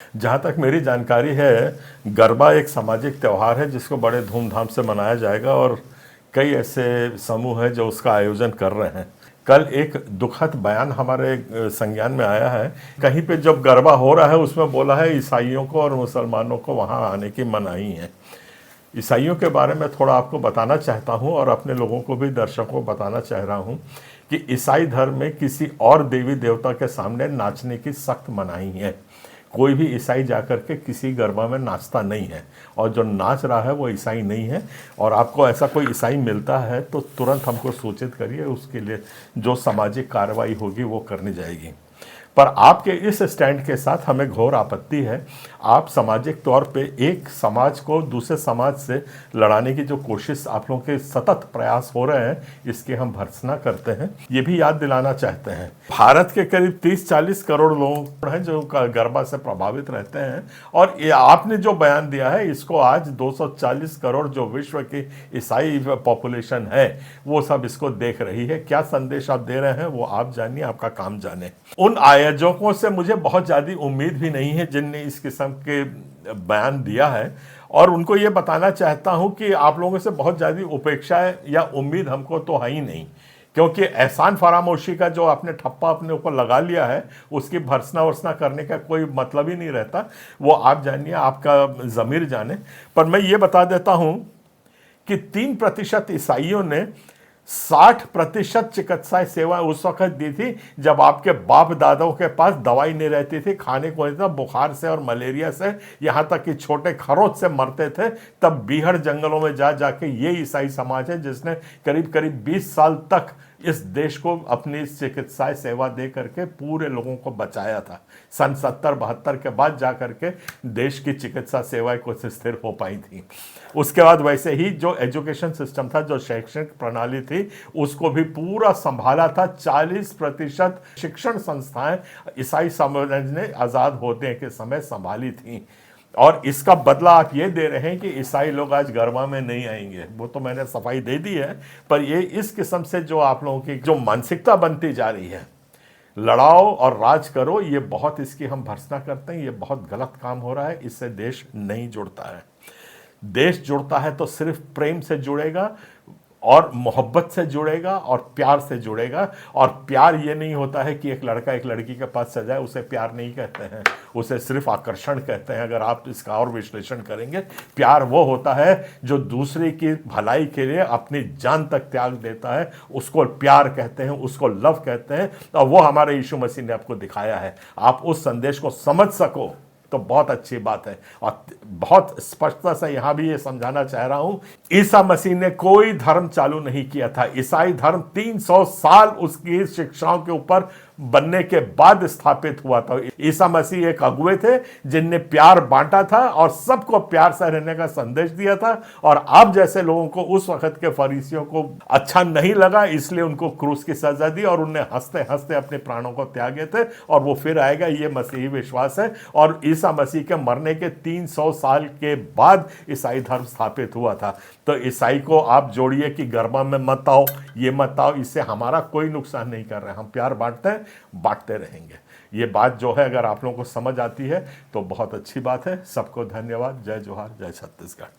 जहाँ तक मेरी जानकारी है, गरबा एक सामाजिक त्यौहार है जिसको बड़े धूमधाम से मनाया जाएगा और कई ऐसे समूह हैं जो उसका आयोजन कर रहे हैं। कल एक दुखद बयान हमारे संज्ञान में आया है। कहीं पे जब गरबा हो रहा है उसमें बोला है ईसाइयों को और मुसलमानों को वहाँ आने की मनाही है। ईसाइयों के बारे में थोड़ा आपको बताना चाहता हूँ और अपने लोगों को भी, दर्शकों को बताना चाह रहा हूँ कि ईसाई धर्म में किसी और देवी देवता के सामने नाचने की सख्त मनाही है। कोई भी ईसाई जाकर के किसी गरबा में नाचता नहीं है और जो नाच रहा है वो ईसाई नहीं है। और आपको ऐसा कोई ईसाई मिलता है तो तुरंत हमको सूचित करिए, उसके लिए जो सामाजिक कार्रवाई होगी वो करनी जाएगी। पर आपके इस स्टैंड के साथ हमें घोर आपत्ति है। आप सामाजिक तौर पे एक समाज को दूसरे समाज से लड़ाने की जो कोशिश आप लोगों के सतत प्रयास हो रहे हैं, इसकी हम भर्त्सना करते हैं। ये भी याद दिलाना चाहते हैं, भारत के करीब 30-40 करोड़ लोग हैं जो गरबा से प्रभावित रहते हैं और ये आपने जो बयान दिया है इसको आज 240 करोड़ जो विश्व की ईसाई पॉपुलेशन है वो सब इसको देख रही है। क्या संदेश आप दे रहे हैं वो आप जानिए, आपका काम जाने। उन आयोजकों से मुझे बहुत ज़्यादा उम्मीद भी नहीं है जिनने इस किस्म के बयान दिया है और उनको ये बताना चाहता हूं कि आप लोगों से बहुत ज़्यादा उपेक्षा या उम्मीद हमको तो है ही नहीं, क्योंकि एहसान फरामोशी का जो आपने ठप्पा अपने ऊपर लगा लिया है उसकी भर्सना वर्सना करने का कोई मतलब ही नहीं रहता। वो आप जानिए, आपका ज़मीर जाने। पर मैं ये बता देता हूं कि 3% ईसाइयों ने 60% चिकित्सा सेवा उस वक्त दी थी जब आपके बाप दादाओं के पास दवाई नहीं रहती थी, खाने को नहीं था, बुखार से और मलेरिया से, यहाँ तक कि छोटे खरोच से मरते थे। तब बीहड़ जंगलों में जा जाके ये ईसाई समाज है जिसने करीब करीब 20 साल तक इस देश को अपनी चिकित्सा सेवा दे करके पूरे लोगों को बचाया था। सन 70-72 के बाद जा करके देश की चिकित्सा सेवाएं कुछ स्थिर हो पाई थी। उसके बाद वैसे ही जो एजुकेशन सिस्टम था, जो शैक्षणिक प्रणाली थी, उसको भी पूरा संभाला था। 40% शिक्षण संस्थाएं ईसाई समाज ने आज़ाद होने के समय संभाली थी और इसका बदला आप ये दे रहे हैं कि ईसाई लोग आज गरबा में नहीं आएंगे। वो तो मैंने सफाई दे दी है, पर ये इस किस्म से जो आप लोगों की जो मानसिकता बनती जा रही है, लड़ाओ और राज करो, ये बहुत, इसकी हम भर्त्सना करते हैं। ये बहुत गलत काम हो रहा है, इससे देश नहीं जुड़ता है। देश जुड़ता है तो सिर्फ प्रेम से जुड़ेगा और मोहब्बत से जुड़ेगा और प्यार से जुड़ेगा। और प्यार ये नहीं होता है कि एक लड़का एक लड़की के पास सजाए, उसे प्यार नहीं कहते हैं, उसे सिर्फ आकर्षण कहते हैं। अगर आप इसका और विश्लेषण करेंगे, प्यार वो होता है जो दूसरे की भलाई के लिए अपनी जान तक त्याग देता है, उसको प्यार कहते हैं, उसको लव कहते हैं। और वो हमारे यीशु मसीह ने आपको दिखाया है। आप उस संदेश को समझ सको तो बहुत अच्छी बात है। और बहुत स्पष्टता से यहां भी ये समझाना चाह रहा हूं, ईसा मसीह ने कोई धर्म चालू नहीं किया था। ईसाई धर्म 300 साल उसकी शिक्षाओं के ऊपर बनने के बाद स्थापित हुआ था। ईसा मसीह एक अगुवे थे जिनने प्यार बांटा था और सबको प्यार से रहने का संदेश दिया था। और आप जैसे लोगों को, उस वक्त के फरीसियों को अच्छा नहीं लगा, इसलिए उनको क्रूस की सजा दी और उन्हें हंसते हंसते अपने प्राणों को त्यागे थे। और वो फिर आएगा, ये मसीही विश्वास है। और ईसा मसीह के मरने के 300 साल के बाद ईसाई धर्म स्थापित हुआ था। तो ईसाई को आप जोड़िए कि गरबा में मत आओ, ये मत आओ, इससे हमारा कोई नुकसान नहीं कर रहे हैं। हम प्यार बांटते हैं, बांटते रहेंगे। ये बात जो है अगर आप लोगों को समझ आती है तो बहुत अच्छी बात है। सबको धन्यवाद। जय जोहार, जय छत्तीसगढ़।